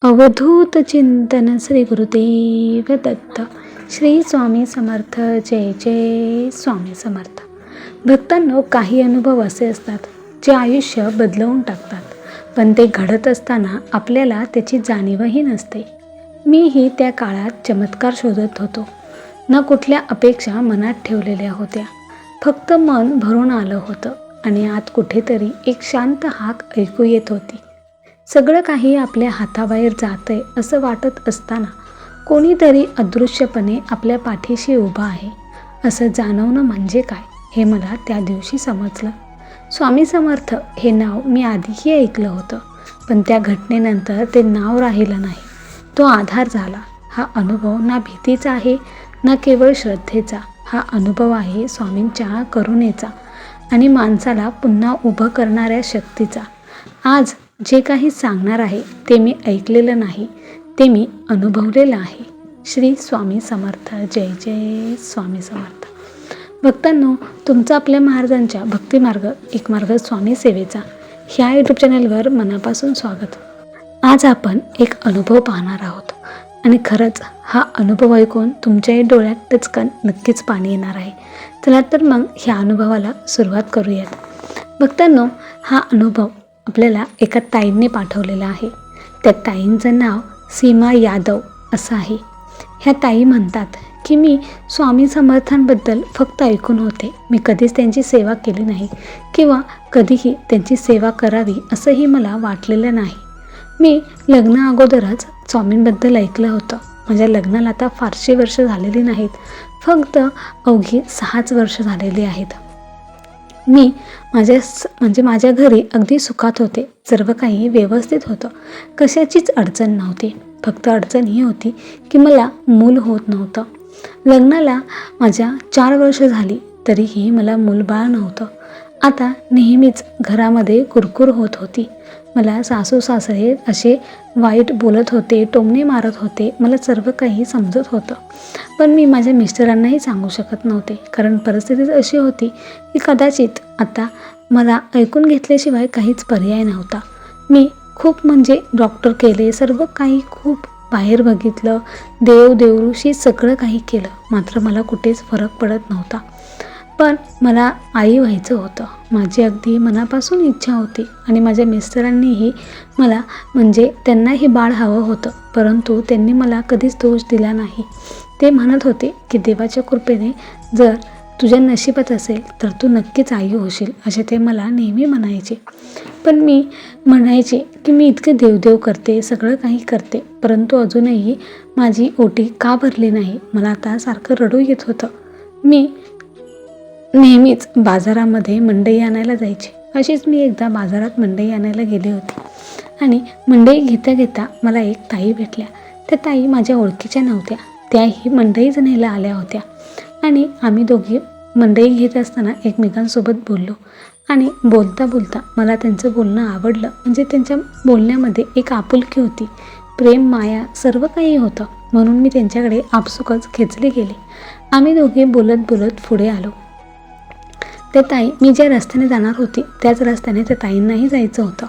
अवधूत चिंतन श्री गुरुदेव दत्त. श्री स्वामी समर्थ. जय जय स्वामी समर्थ. भक्तांनो, काही अनुभव असे असतात जे आयुष्य बदलवून टाकतात, पण ते घडत असताना आपल्याला त्याची जाणीवही नसते. मीही त्या काळात चमत्कार शोधत होतो. न कुठल्या अपेक्षा मनात ठेवलेल्या होत्या, फक्त मन भरून आलं होतं आणि आत कुठेतरी एक शांत हाक ऐकू येत होती. सगळं काही आपल्या हाताबाहेर जातंय असं वाटत असताना कोणीतरी अदृश्यपणे आपल्या पाठीशी उभा आहे असं जाणवणं म्हणजे काय, हे मला त्या दिवशी समजलं. स्वामी समर्थ हे नाव मी आधीही ऐकलं होतं, पण त्या घटनेनंतर ते नाव राहिलं नाही, तो आधार झाला. हा अनुभव ना भीतीचा आहे ना केवळ श्रद्धेचा. हा अनुभव आहे स्वामींच्या करुणेचा आणि माणसाला पुन्हा उभं करणाऱ्या शक्तीचा. आज जे काही सांगणार आहे ते मी ऐकलेलं नाही, ते मी अनुभवलेलं आहे. श्री स्वामी समर्थ. जय जय स्वामी समर्थ. भक्तांनो, तुमचं आपल्या महाराजांच्या भक्तिमार्ग एक मार्ग स्वामी सेवेचा ह्या यूट्यूब चॅनलवर मनापासून स्वागत. आज आपण एक अनुभव पाहणार आहोत आणि खरंच हा अनुभव ऐकून तुमच्याही डोळ्यात टचकन नक्कीच पाणी येणार आहे. चला तर मग ह्या अनुभवाला सुरुवात करूयात. भक्तांनो, हा अनुभव आपल्याला एका ताईंनी पाठवलेला आहे. त्या ताईंचं नाव सीमा यादव असं आहे. ह्या ताई म्हणतात की मी स्वामी समर्थांबद्दल फक्त ऐकून होते. मी कधीच त्यांची सेवा केली नाही किंवा कधीही त्यांची सेवा करावी असंही मला वाटलेलं नाही. मी लग्ना अगोदरच स्वामींबद्दल ऐकलं होतं. माझ्या लग्नाला आता फारशी वर्ष झालेली नाहीत, फक्त अवघी 6 वर्ष झालेली आहेत. मी माझ्या घरी अगदी सुखात होते. सर्व काही व्यवस्थित होतं, कशाचीच अडचण नव्हती. फक्त अडचण ही होती की मला मूल होत नव्हतं. लग्नाला माझ्या 4 वर्ष झाली तरीही मला मूलबाळ नव्हतं. आता नेहमीच घरामध्ये कुरकुर होत होती. मला सासू सासरे असे वाईट बोलत होते, टोमणे मारत होते. मला सर्व काही समजत होतं, पण मी माझ्या मिस्टरांनाही सांगू शकत नव्हते, कारण परिस्थिती अशी होती की कदाचित आता मला ऐकून घेतल्याशिवाय काहीच पर्याय नव्हता. मी खूप डॉक्टर केले, सर्व काही खूप बाहेर बघितलं, देवऋषी सगळं काही केलं, मात्र मला कुठेच फरक पडत नव्हता. पण मला आई व्हायचं होतं. माझी अगदी मनापासून इच्छा होती आणि माझ्या मिस्टरांनीही मला त्यांनाही बाळ हवं होतं, परंतु त्यांनी मला कधीच दोष दिला नाही. ते म्हणत होते की देवाच्या कृपेने जर तुझ्या नशिबात असेल तर तू नक्कीच आई होशील, असे ते मला नेहमी म्हणायचे. पण मी म्हणायचे की मी इतके देवदेव करते, सगळं काही करते, परंतु अजूनही माझी ओटी का भरली नाही. मला आता सारखं रडू येत होतं. मी नेहमीच बाजारामध्ये मंडई आणायला जायचे. अशीच मी एकदा बाजारात मंडई आणायला गेले होते आणि मंडई घेता घेता मला एक ताई भेटल्या. त्या ताई माझ्या ओळखीच्या नव्हत्या, त्याही मंडईच न्यायला आल्या होत्या आणि आम्ही दोघी मंडई घेत असताना एकमेकांसोबत बोललो आणि बोलता बोलता मला त्यांचं बोलणं आवडलं. त्यांच्या बोलण्यामध्ये एक आपुलकी होती, प्रेम, माया सर्व काही होतं, म्हणून मी त्यांच्याकडे आपसुकच खेचले गेले. आम्ही दोघे बोलत बोलत पुढे आलो. त्या ताई, मी ज्या रस्त्याने जाणार होती त्याच रस्त्याने त्या ताईंनाही जायचं होतं,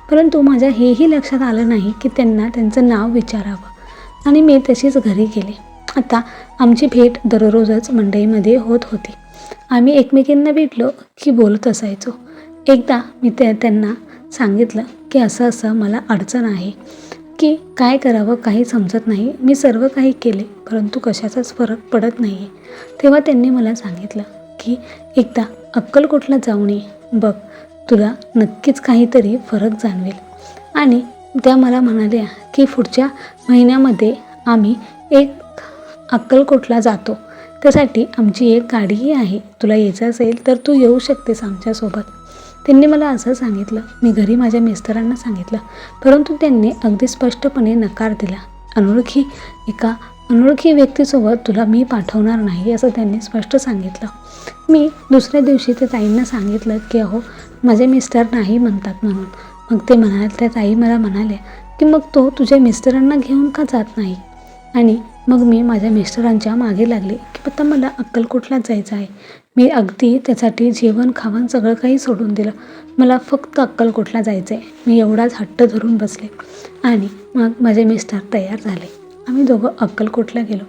परंतु माझ्या हेही लक्षात आलं नाही की त्यांना त्यांचं नाव विचारावं आणि मी तशीच घरी गेले. आता आमची भेट दररोजच मंडईमध्ये होत होती. आम्ही एकमेकींना भेटलो की बोलत असायचो. एकदा मी त्यांना सांगितलं की असं असं मला अडचण आहे, की काय करावं काही समजत नाही. मी सर्व काही केले परंतु कशाचाच फरक पडत नाही आहे. तेव्हा त्यांनी मला सांगितलं की एकदा अक्कलकोटला जाऊन ये, बघ तुला नक्कीच काहीतरी फरक जाणवेल. आणि त्या मला म्हणाल्या की पुढच्या महिन्यामध्ये आम्ही अक्कलकोटला जातो, त्यासाठी आमची एक गाडीही आहे, तुला यायचं असेल तर तू येऊ शकतेस आमच्यासोबत. त्यांनी मला असं सांगितलं. मी घरी माझ्या मिस्टरांना सांगितलं, परंतु त्यांनी अगदी स्पष्टपणे नकार दिला. एका अनोळखी व्यक्तीसोबत तुला मी पाठवणार नाही असं त्यांनी स्पष्ट सांगितलं. मी दुसऱ्या दिवशी त्या ताईंना सांगितलं की अहो, माझे मिस्टर नाही म्हणतात म्हणून. मग त्या ताई मला म्हणाल्या की मग तो तुझ्या मिस्टरांना घेऊन का जात नाही. आणि मग मी माझ्या मिस्टरांच्या मागे लागले की आता मला अक्कलकोटला जायचं आहे. मी अगदी त्यासाठी जेवण खावण सगळं काही सोडून दिलं. मला फक्त अक्कलकोटला जायचं आहे. मी एवढाच हट्ट धरून बसले आणि मग माझे मिस्टर तयार झाले. आम्ही दोघं अक्कलकोटला गेलो.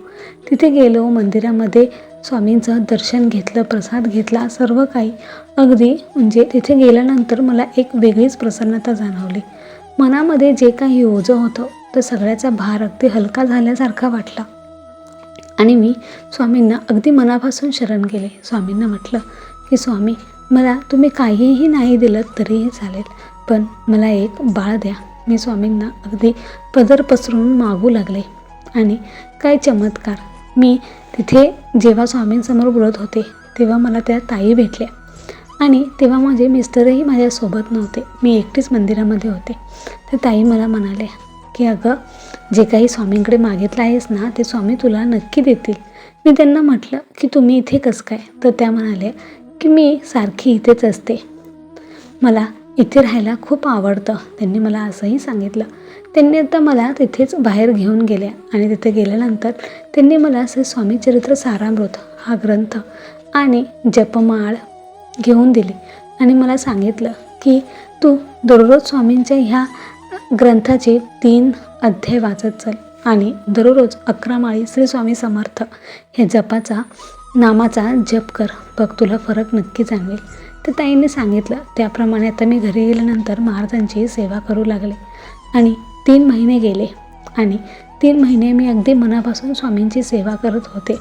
तिथे गेलो, मंदिरामध्ये स्वामींचं दर्शन घेतलं, प्रसाद घेतला, सर्व काही अगदी म्हणजे तिथे गेल्यानंतर मला एक वेगळीच प्रसन्नता जाणवली. मनामध्ये जे काही ओझं होतं तर सगळ्याचा भार अगदी हलका झाल्यासारखा वाटला आणि मी स्वामींना अगदी मनापासून शरण गेले. स्वामींना म्हटलं की स्वामी, मला तुम्ही काहीही नाही दिलं तरीही चालेल, पण मला एक बाळ द्या. मी स्वामींना अगदी पदर पसरून मागू लागले आणि काय चमत्कार, मी तिथे जेव्हा स्वामींसमोर बोलत होते तेव्हा मला त्या ताई भेटल्या आणि तेव्हा माझे मिस्टरही माझ्यासोबत नव्हते. मी एकटीच मंदिरामध्ये होते. तर ताई मला म्हणाले की अगं, जे काही स्वामींकडे मागितलं आहेस ना ते स्वामी तुला नक्की देतील. मी त्यांना म्हटलं की तुम्ही इथे कसं काय? तर त्या म्हणाल्या की मी सारखी इथेच असते, मला इथे राहायला खूप आवडतं. त्यांनी मला असंही सांगितलं. त्यांनी आता मला तिथेच बाहेर घेऊन गेल्या आणि तिथे गेल्यानंतर त्यांनी मला असं स्वामीचरित्र सारामृत हा ग्रंथ आणि जपमाळ घेऊन दिली आणि मला सांगितलं की तू दररोज स्वामींच्या ह्या ग्रंथाचे 3 अध्याय वाचत चल आणि दररोज 11 माळी श्री स्वामी समर्थ हे जपाचा नामाचा जप कर, बघ तुला फरक नक्की जाणवेल. तर ताईंनी सांगितलं त्याप्रमाणे आता मी घरी गेल्यानंतर महाराजांची सेवा करू लागले आणि 3 महिने गेले आणि 3 महिने मी अगदी मनापासून स्वामींची सेवा करत होते.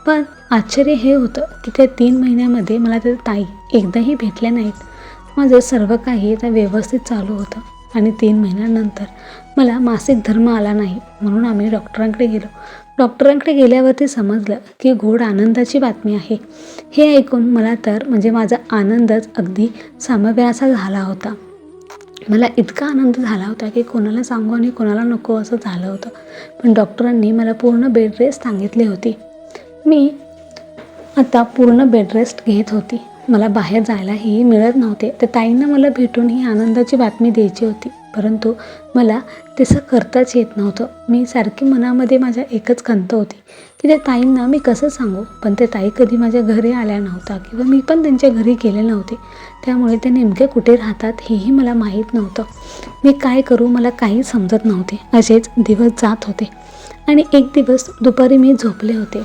पण आश्चर्य हे होतं की त्या 3 महिन्यामध्ये मला त्या ताई एकदाही भेटल्या नाहीत. माझं सर्व काही आता व्यवस्थित चालू होतं आणि 3 महिन्यानंतर मला मासिक धर्म आला नाही, म्हणून आम्ही डॉक्टरांकडे गेलो. डॉक्टरांकडे गेल्यावरती समजलं की गोड आनंदाची बातमी आहे. हे ऐकून मला तर म्हणजे माझा आनंदच अगदी सामव्याचा झाला होता. मला इतका आनंद झाला होता की कोणाला सांगू आणि कोणाला नको असं झालं होतं. पण डॉक्टरांनी मला पूर्ण बेड रेस्ट सांगितली होती. मी आता पूर्ण बेड रेस्ट घेत होती. मला बाहेर जायलाही मिळत नव्हते. तर ताईंना मला भेटून ही आनंदाची बातमी द्यायची होती, परंतु मला तसं करताच येत नव्हतं. मी सारखी मनामध्ये माझ्या एकच खंत होती की त्या ताईंना मी कसं सांगू. पण त्या ताई कधी माझ्या घरी आल्या नव्हत्या किंवा मी पण त्यांच्या घरी गेले नव्हते. त्यामुळे ते नेमके कुठे राहतात हेही मला माहीत नव्हतं. मी काय करू मला काही समजत नव्हते. असेच दिवस जात होते आणि एक दिवस दुपारी मी झोपले होते.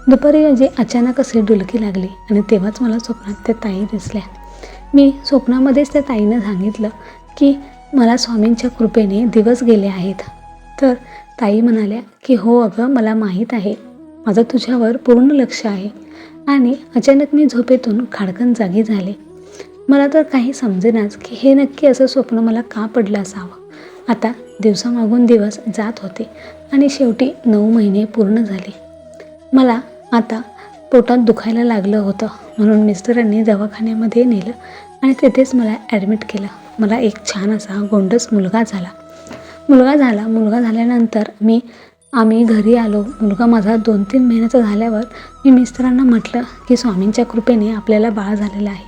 दुपारी म्हणजे अचानक असे डुलकी लागली आणि तेव्हाच मला स्वप्नात त्या ताई दिसल्या. मी स्वप्नामध्येच त्या ताईनं सांगितलं की मला स्वामींच्या कृपेने दिवस गेले आहेत. तर ताई म्हणाल्या की हो अगं, मला माहीत आहे, माझं तुझ्यावर पूर्ण लक्ष आहे. आणि अचानक मी झोपेतून खाडकन जागी झाले. मला तर काही समजेनाच की हे नक्की असं स्वप्न मला का पडलं असावं. आता दिवसामागून दिवस जात होते आणि शेवटी 9 महिने पूर्ण झाले. मला आता पोटात दुखायला लागलं होतं, म्हणून मिस्टरांनी दवाखान्यामध्ये नेलं आणि तिथेच मला ॲडमिट केलं. मला एक छान असा गोंडस मुलगा झाल्यानंतर आम्ही घरी आलो. मुलगा माझा 2-3 महिन्याचा झाल्यावर मी मिस्टरांना म्हटलं की स्वामींच्या कृपेने आपल्याला बाळ झालेलं आहे,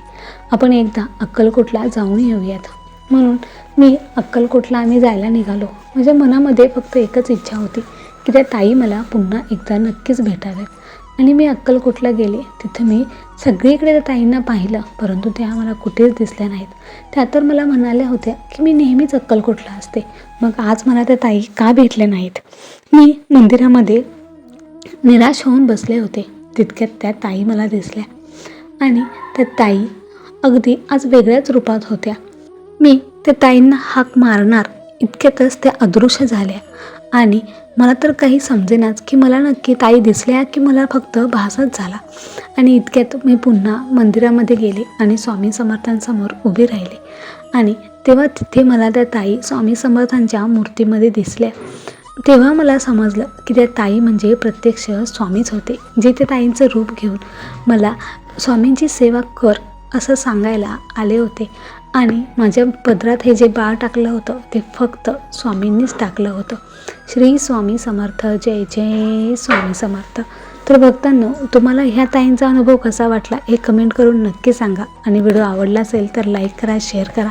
आपण एकदा अक्कलकोटला जाऊन येऊयात. म्हणून मी अक्कलकोटला आम्ही जायला निघालो. माझ्या मनामध्ये फक्त एकच इच्छा होती की त्या ताई मला पुन्हा एकदा नक्कीच भेटाव्यात. आणि मी अक्कलकोटला गेले. तिथे मी सगळीकडे त्या ताईंना पाहिलं, परंतु त्या मला कुठेच दिसल्या नाहीत. त्या तर मला म्हणाल्या होत्या की मी नेहमीच अक्कलकोटला असते, मग आज मला त्या ताई का भेटल्या नाहीत. मी मंदिरामध्ये निराश होऊन बसले होते. तितक्यात त्या ताई मला दिसल्या आणि त्या ताई अगदी आज वेगळ्याच रूपात होत्या. मी त्या ताईंना हाक मारणार इतक्यातच त्या अदृश्य झाल्या आणि मला तर काही समजेनाच की मला नक्की ताई दिसल्या की मला फक्त भासच झाला. आणि इतक्यात मी पुन्हा मंदिरामध्ये गेले आणि स्वामी समर्थांसमोर उभी राहिले आणि तेव्हा तिथे मला त्या ताई स्वामी समर्थांच्या मूर्तीमध्ये दिसल्या. तेव्हा मला समजलं की त्या ताई म्हणजे प्रत्यक्ष स्वामीच होते, जे त्या ताईंचं रूप घेऊन मला स्वामींची सेवा कर असं सांगायला आले होते. आणि माझ्या पदरात हे जे बाळ टाकलं होतं ते फक्त स्वामींनीच टाकलं होतं. श्री स्वामी समर्थ, जय जय स्वामी समर्थ. तर भक्तांनो, तुम्हाला ह्या ताईंचा अनुभव कसा वाटला हे कमेंट करून नक्की सांगा. आणि व्हिडिओ आवडला असेल तर लाईक करा, शेअर करा.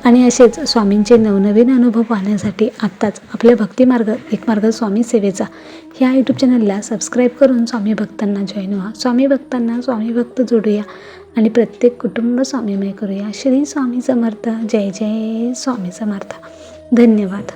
आणि असेच स्वामींचे नवनवीन अनुभव पाहण्यासाठी आत्ताच आपल्या भक्तिमार्ग एक मार्ग स्वामी सेवेचा ह्या यूट्यूब चॅनलला सबस्क्राईब करून स्वामी भक्तांना जॉईन व्हा. स्वामी भक्तांना स्वामी भक्त जोडूया आणि प्रत्येक कुटुंब स्वामीमय करूया. श्री स्वामी समर्थ. जय जय स्वामी समर्थ. धन्यवाद.